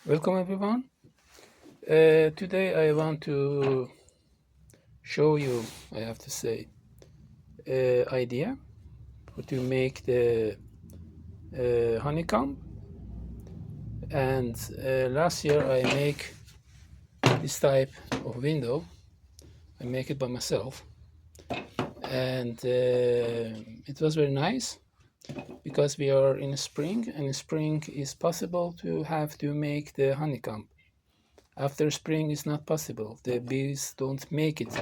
Welcome everyone. Today I want to show you, I have to say, idea to make the honeycomb. And last year I make this type of window. I make it by myself, and it was very nice because we are in spring, and in spring is possible to have to make the honeycomb. After spring, it's not possible. The bees don't make it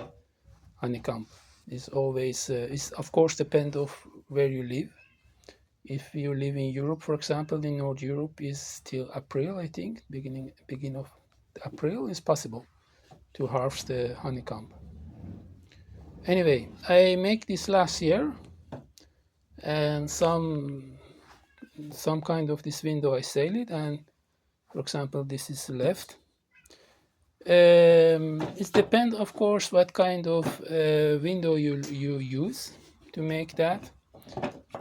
honeycomb. It's always it's of course depend of where you live. If you live in Europe, for example, in North Europe is till April, I think, beginning of April is possible to harvest the honeycomb. Anyway, I make this last year, and some kind of this window I sell it, and for example, this is left. It depends, of course, what kind of window you use to make that,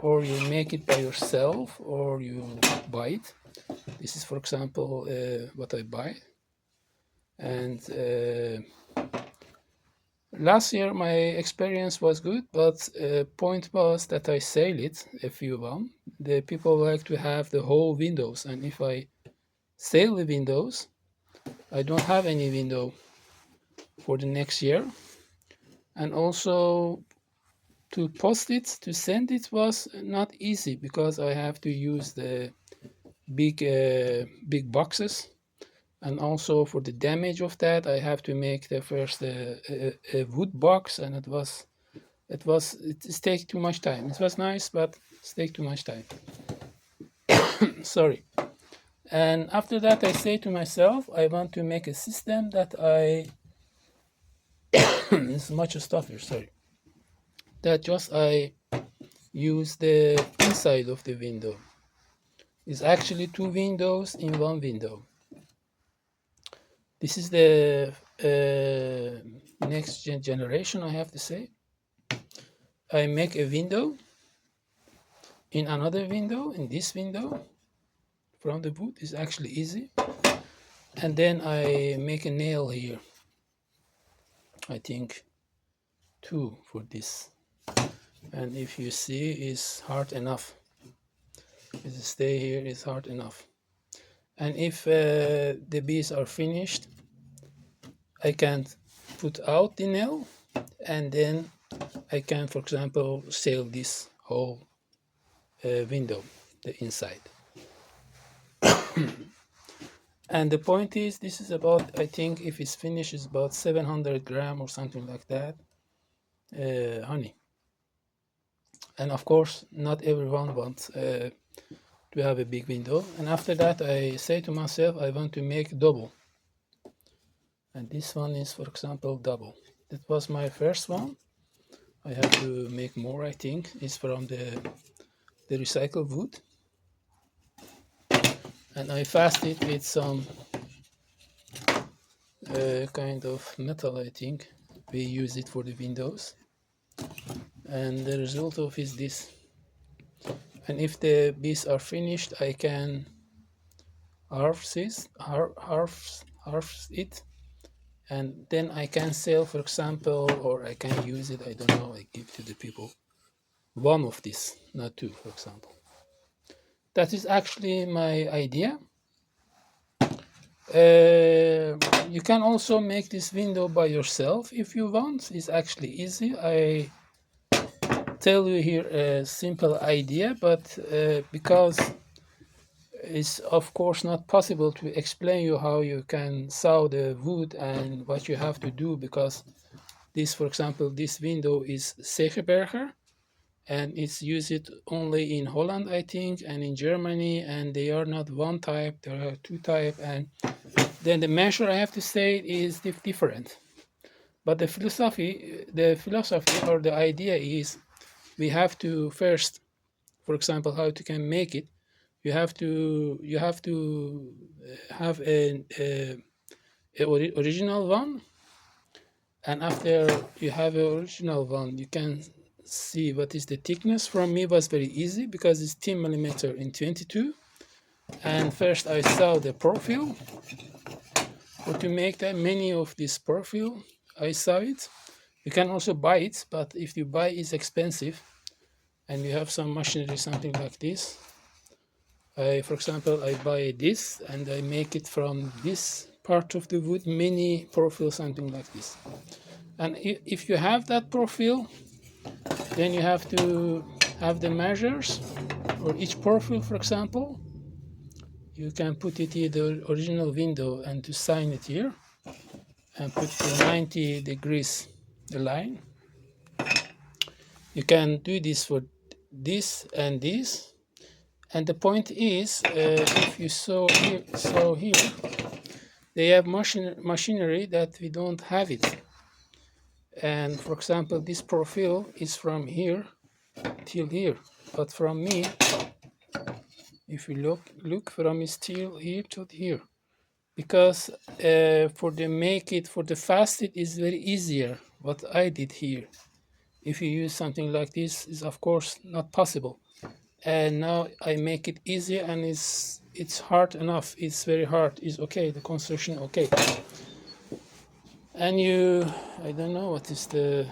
or you make it by yourself, or you buy it. This is, for example, what I buy. And last year my experience was good, but point was that I sell it a few one. The people like to have the whole windows, and if I sell the windows, I don't have any window for the next year. And also to post it, to send it was not easy because I have to use the big boxes, and also for the damage of that I have to make the first a wood box, and it take too much time. It was nice, but it take too much time. Sorry. And after that I say to myself, I want to make a system that I it's much stuff here, sorry, that just I use the inside of the window. It's actually two windows in one window. This is the next generation, I have to say. I make a window in another window, in this window from the wood is actually easy. And then I make a nail here. I think 2 for this. And if you see, it's hard enough. If you stay here, it's hard enough. And if the bees are finished, I can put out the nail, and then I can, for example, seal this whole window, the inside. And the point is, this is about, I think if it's finished, it's about 700 grams or something like that, honey. And of course, not everyone wants to have a big window. And after that, I say to myself, I want to make double. And this one is, for example, double. That was my first one. I have to make more, I think. It's from the recycled wood. And I fast it with some kind of metal, I think. We use it for the windows. And the result of is this. And if the bees are finished, I can harvest it, and then I can sell, for example, or I can use it, I don't know, I give to the people one of this, not two, for example. That is actually my idea. You can also make this window by yourself if you want. It's actually easy. I tell you here a simple idea, but because it's of course not possible to explain you how you can saw the wood and what you have to do, because this, for example, this window is Segeberger, and it's used only in Holland, I think, and in Germany, and they are not one type, there are two types, and then the measure, I have to say, is different. But the philosophy or the idea is, we have to first, for example, how you can make it, you have to have a original one, and after you have an original one, you can see what is the thickness. From me was very easy because it's 10 millimeter in 22, And first I saw the profile. For to make that many of this profile, I saw it. You can also buy it, but if you buy it's expensive and you have some machinery, something like this. For example, I buy this and I make it from this part of the wood, mini profile, something like this. And if you have that profile, then you have to have the measures for each profile, for example. You can put it in the original window and to sign it here and put the 90 degrees the line. You can do this for this and this. And the point is, if you saw here, they have machinery that we don't have it. And for example, this profile is from here till here. But from me, if you look from still here to here. Because for the fast it is very easier what I did here. If you use something like this, is of course not possible. And now I make it easier, and it's hard enough. It's very hard. It's okay. The construction okay. And I don't know what is the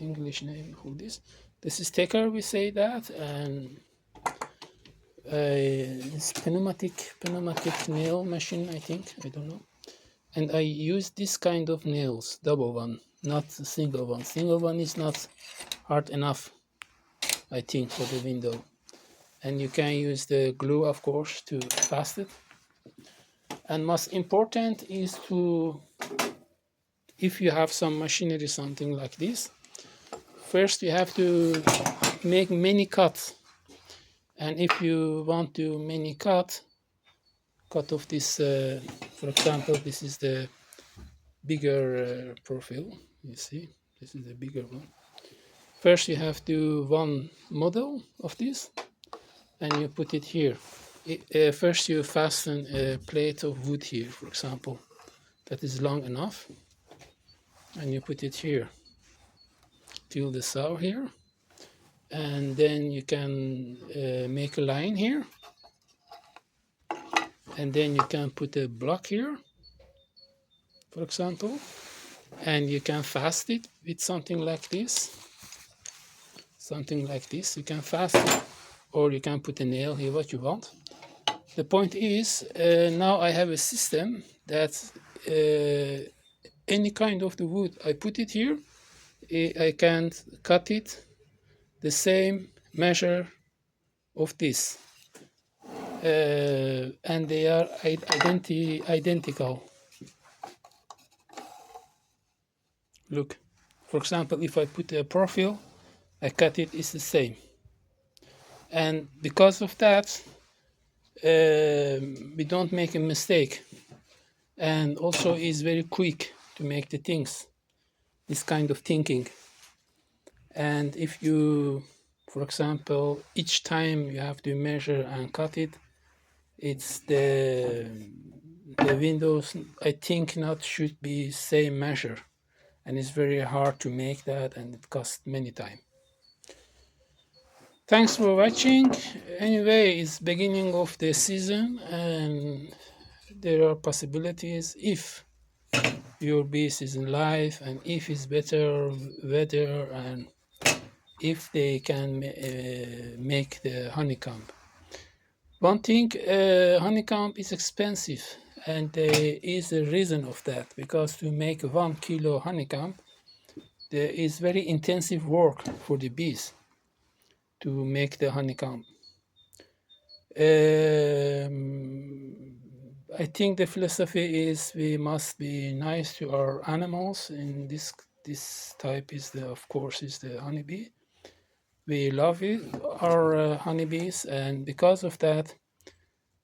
English name for this. This is taker. We say that, and it's pneumatic nail machine. I think I don't know. And I use this kind of nails, double one, not a single one. Single one is not hard enough, I think, for the window. And you can use the glue, of course, to fasten it. And most important is if you have some machinery, something like this, first you have to make many cuts. And if you want to many cut of this, for example, this is the bigger profile. You see, this is the bigger one. First you have to one model of this and you put it here. First you fasten a plate of wood here, for example, that is long enough, and you put it here till the saw here, and then you can make a line here, and then you can put a block here, for example, and you can fasten it with something like this. You can fasten it, or you can put a nail here, what you want. The point is, now I have a system that any kind of the wood I put it here, I can cut it the same measure of this, and they are identical. Look, for example, if I put a profile, I cut it's the same, and because of that, we don't make a mistake, and also is very quick to make the things, this kind of thinking. And if you, for example, each time you have to measure and cut it, it's the windows, I think, not should be same measure, and it's very hard to make that, and it costs many time. Thanks for watching. Anyway, it's beginning of the season, and there are possibilities if your bees is in life, and if it's better weather, and if they can make the honeycomb. One thing, honeycomb is expensive, and there is a reason of that, because to make 1 kilo honeycomb, there is very intensive work for the bees to make the honeycomb. I think the philosophy is we must be nice to our animals. In this type is of course the honeybee. We love it, our honeybees, and because of that,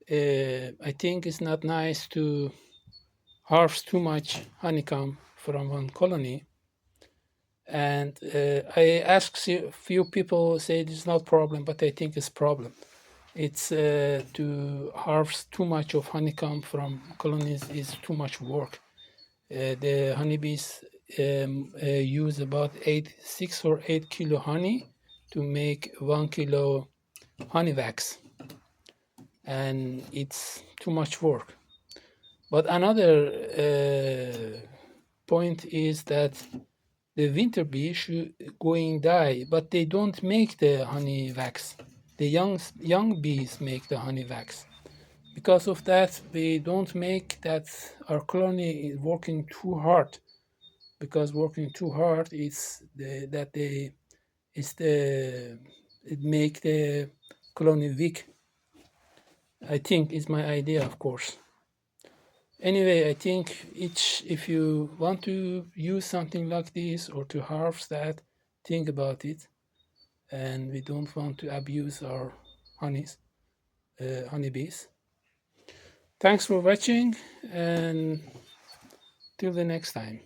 I think it's not nice to harvest too much honeycomb from one colony. And I asked a few people, say it's not problem, but I think it's problem. It's to harvest too much of honeycomb from colonies is too much work. The honeybees use about 6 or 8 kilo honey to make 1 kilo honey wax. and it's too much work. But another point is that the winter bee should going die, but they don't make the honey wax. The young bees make the honey wax. Because of that, we don't make that. Our colony is working too hard. Because working too hard is it make the colony weak. I think is my idea, of course. Anyway, I think if you want to use something like this or to harvest that, think about it. And we don't want to abuse our honeybees. Thanks for watching, and till the next time.